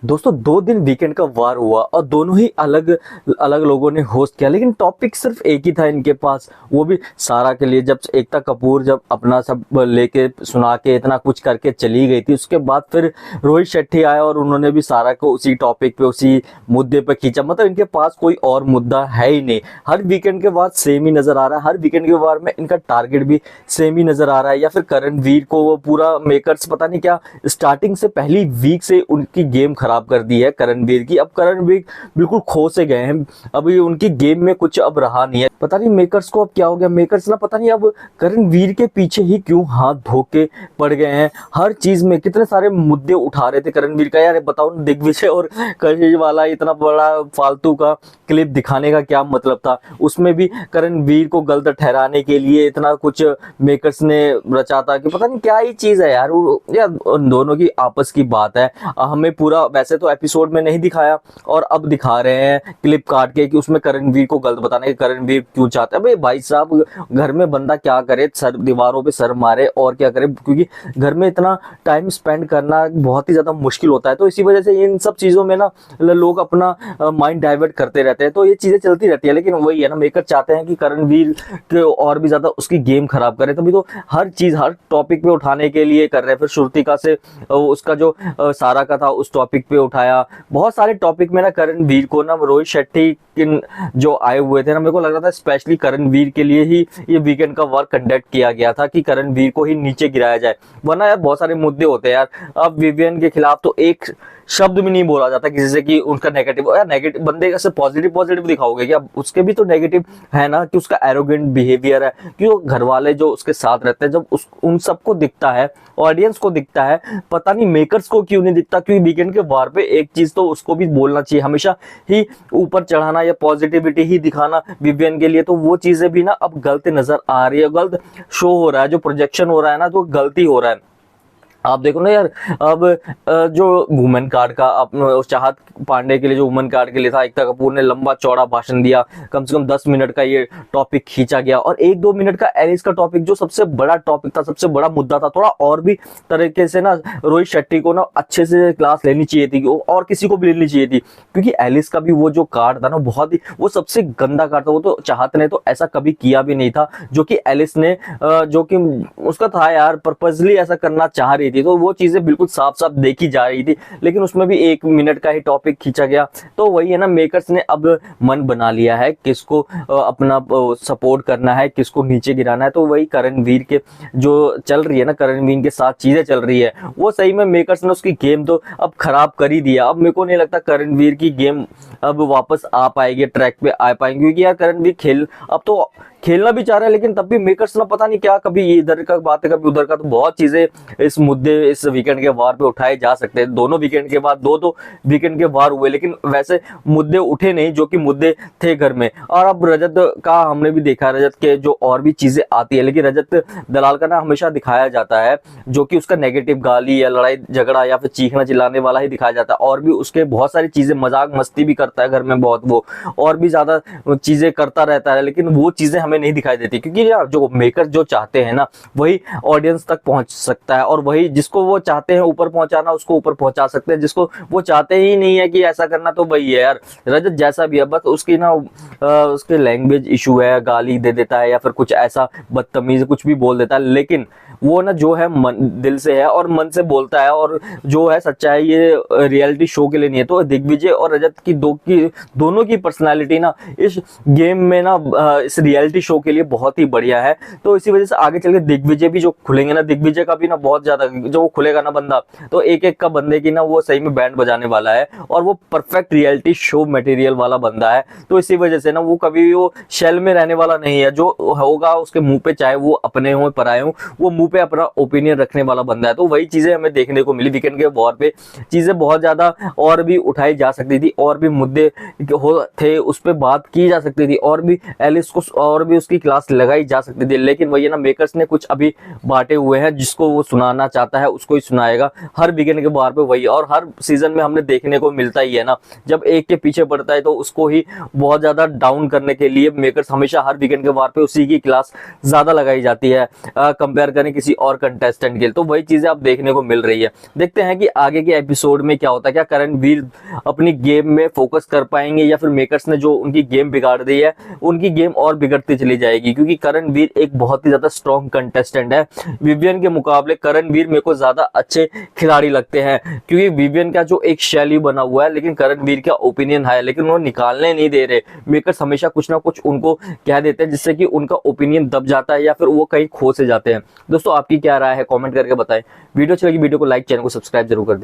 दोस्तों 2 दिन वीकेंड का वार हुआ और दोनों ही अलग अलग लोगों ने होस्ट किया, लेकिन टॉपिक सिर्फ एक ही था इनके पास, वो भी सारा के लिए। जब एकता कपूर जब अपना सब लेके सुना के इतना कुछ करके चली गई थी, उसके बाद फिर रोहित शेट्टी आया और उन्होंने भी सारा को उसी टॉपिक पे उसी मुद्दे पे खींचा। मतलब इनके पास कोई और मुद्दा है ही नहीं। हर वीकेंड के बाद सेम ही नजर आ रहा है, हर वीकेंड के बाद में इनका टारगेट भी सेम ही नजर आ रहा है। या फिर करणवीर को वो पूरा मेकर्स पता नहीं क्या स्टार्टिंग से पहली वीक से उनकी गेम खराब कर दी है करणवीर की। अब करणवीर बिल्कुल खो से गए हैं, अभी उनकी गेम में कुछ अब रहा नहीं है। पता नहीं मेकर्स को अब क्या हो गया। मेकर्स ना पता नहीं अब करणवीर के पीछे ही क्यों हाथ धो के पड़ गए हैं। हर चीज में कितने सारे मुद्दे उठा रहे थे करणवीर का। यार बताओ ना, दिग्विजय और कशिश वाला इतना बड़ा फालतू का क्लिप दिखाने का क्या मतलब था। उसमें भी करणवीर को गलत ठहराने के लिए इतना कुछ मेकर्स ने रचा था कि पता नहीं क्या ही चीज है यार। यार दोनों की आपस की बात है। हमें पूरा वैसे तो एपिसोड में नहीं दिखाया और अब दिखा रहे हैं क्लिप काट के कि उसमें करणवीर को गलत बताने कि करणवीर क्यों चाहता है। भाई भाई साहब, घर में बंदा क्या करे, सर दीवारों पे सर मारे और क्या करे, क्योंकि घर में इतना टाइम स्पेंड करना बहुत ही ज्यादा मुश्किल होता है। तो इसी वजह से इन सब चीजों में ना लोग अपना माइंड डाइवर्ट करते रहते हैं। तो ये चीजें चलती रहती है, लेकिन वही है ना, मेकर चाहते हैं कि करणवीर के और भी ज्यादा उसकी गेम खराब करे। तभी तो हर चीज हर टॉपिक पे उठाने के लिए कर रहे हैं। फिर श्रुतिका से उसका जो सारा का था उस टॉपिक पे उठाया। बहुत सारे टॉपिक में ना करणवीर को ना रोहित शेट्टी जो आए हुए थे ना, मेरे को लग रहा था स्पेशली करणवीर के लिए ही ये वीकेंड का वर्क कंडक्ट किया गया था कि करणवीर को ही नीचे गिराया जाए। वरना यार बहुत सारे मुद्दे होते हैं यार। अब विवियन के खिलाफ तो एक शब्द भी नहीं बोला जाता किसी से कि उनका नेगेटिव। यार नेगेटिव बंदे का सिर्फ पॉजिटिव पॉजिटिव दिखाओगे क्या? उसके भी तो नेगेटिव है ना, कि उसका एरोगेंट बिहेवियर है, कि वो घर वाले जो उसके साथ रहते हैं जब उन सबको दिखता है, ऑडियंस को दिखता है, पता नहीं मेकर्स को क्यों नहीं दिखता। क्योंकि वीकेंड के वार पे एक चीज तो उसको भी बोलना चाहिए, हमेशा ही ऊपर चढ़ाना या पॉजिटिविटी ही दिखाना विवियन के लिए। तो वो चीजें भी ना अब गलत नजर आ रही है, गलत शो हो रहा है, जो प्रोजेक्शन हो रहा है ना तो गलती हो रहा है। आप देखो ना यार, अब जो वुमेन कार्ड का चाहत पांडे के लिए जो वुमेन कार्ड के लिए था, एकता कपूर ने लंबा चौड़ा भाषण दिया। कम से कम 10 मिनट का ये टॉपिक खींचा गया और 1-2 मिनट का एलिस का टॉपिक जो सबसे बड़ा टॉपिक था, सबसे बड़ा मुद्दा था। थोड़ा और भी तरीके से ना रोहित शेट्टी को ना अच्छे से क्लास लेनी चाहिए थी और किसी को भी लेनी चाहिए थी। क्योंकि एलिस का भी वो जो कार्ड था ना, बहुत ही वो सबसे गंदा कार्ड था। वो तो चाहत ने तो ऐसा कभी किया भी नहीं था जो कि एलिस ने जो कि उसका था यार, पर्पजली ऐसा करना चाह रही थी। तो वो चीजें बिल्कुल साफ साफ देखी जा रही थी, लेकिन उसमें भी 1 मिनट का ही टॉपिक खींचा गया। तो वही है ना, मेकर्स ने अब मन बना लिया है किसको अपना सपोर्ट करना है, किसको नीचे गिराना है। तो वही करणवीर के जो चल रही है ना, करणवीर के साथ चीजें चल रही है, वो सही में मेकर्स ने उसकी गेम तो अब खराब कर ही दिया। अब मेरे को नहीं लगता करणवीर की गेम अब वापस आ पाएगी, ट्रैक पे आ पाएंगे। क्योंकि यार करणवीर अब तो खेलना भी चाह रहा है, लेकिन तब भी मेकर्स ना पता नहीं क्या, कभी इधर का बात है कभी उधर का। तो बहुत चीजें इस मुद्दे इस वीकेंड के वार पे उठाए जा सकते हैं। दोनों वीकेंड के बाद दो वीकेंड के वार हुए, लेकिन वैसे मुद्दे उठे नहीं जो कि मुद्दे थे घर में। और अब रजत का हमने भी देखा, रजत के जो और भी चीजें आती है, लेकिन रजत दलाल का ना हमेशा दिखाया जाता है जो कि उसका नेगेटिव गाली या लड़ाई झगड़ा या फिर चीखना चिल्लाने वाला ही दिखाया जाता है। और भी उसके बहुत सारी चीजें, मजाक मस्ती भी करता है घर में बहुत, वो और भी ज्यादा चीजें करता रहता है, लेकिन वो चीजें हमें नहीं दिखाई देती। क्योंकि यार जो मेकर जो चाहते हैं ना, वही ऑडियंस तक पहुंच सकता है, और वही जिसको वो चाहते हैं ऊपर पहुंचाना उसको ऊपर पहुंचा सकते हैं। जिसको वो चाहते ही नहीं है कि ऐसा करना, तो वही है यार रजत जैसा भी है, बस उसकी ना उसके लैंग्वेज इशू है, गाली दे देता है या फिर कुछ ऐसा बदतमीज कुछ भी बोल देता है। लेकिन वो ना जो है दिल से है और मन से बोलता है, और जो है सच्चाई, ये रियलिटी शो के लिए नहीं है। तो दिग्विजय और रजत की दोनों की पर्सनालिटी ना इस गेम में ना इस रियलिटी शो के लिए बहुत ही बढ़िया है। तो इसी वजह से आगे चल के दिग्विजय भी जो खुलेंगे ना, दिग्विजय का भी ना बहुत ज्यादा जो वो खुलेगा ना बंदा, तो एक एक का बंदे की ना वो सही में बैंड बजाने वाला है, और वो परफेक्ट रियलिटी शो मटेरियल वाला बंदा है। तो इसी वजह से ना वो कभी भी वो शेल में रहने वाला नहीं है। जो होगा उसके मुंह पे, चाहे वो अपने हो पराए हो, वो मुंह पे अपना ओपिनियन रखने वाला बंदा है। तो वही चीजें हमें देखने को मिली वीकेंड के वॉर पे। चीजें बहुत ज्यादा और भी उठाई जा सकती थी, और भी मुद्दे थे उस पर बात की जा सकती थी, और भी एलिस को और भी भी उसकी क्लास लगाई जा सकती थी, लेकिन वही है ना, मेकर्स ने कुछ अभी बांटे हुए हैं, जिसको वो सुनाना चाहता है उसको ही सुनाएगा। हर वीकेंड के बार पे वही, और हर सीजन में हमने देखने को मिलता ही है ना, जब एक के पीछे बढ़ता है तो उसको ही बहुत ज्यादा डाउन करने के लिए मेकर्स हमेशा हर वीकेंड के बार पे उसी की क्लास ज्यादा लगाई जाती है कंपेयर करें किसी और कंटेस्टेंट के लिए। तो वही चीजें अब देखने को मिल रही है। देखते हैं कि आगे के एपिसोड में क्या होता है, क्या करणवीर अपनी गेम में फोकस कर पाएंगे या फिर मेकर्स ने जो उनकी गेम बिगाड़ दी है उनकी गेम और बिगड़ती चली जाएगी। क्योंकि करणवीर एक बहुत ही ज्यादा स्ट्रॉन्ग कंटेस्टेंट है, विवियन के मुकाबले करणवीर मेरे को ज्यादा अच्छे खिलाड़ी लगते हैं। क्योंकि विवियन का जो एक शैली बना हुआ है, लेकिन करणवीर का ओपिनियन है, लेकिन वो निकालने नहीं दे रहे। मेकर्स हमेशा कुछ ना कुछ उनको कह देते हैं जिससे कि उनका ओपिनियन दब जाता है या फिर वो कहीं खो से जाते हैं। दोस्तों आपकी क्या राय है, कमेंट करके बताएं। वीडियो अच्छी लगी वीडियो को लाइक, चैनल को सब्सक्राइब जरूर कर दें।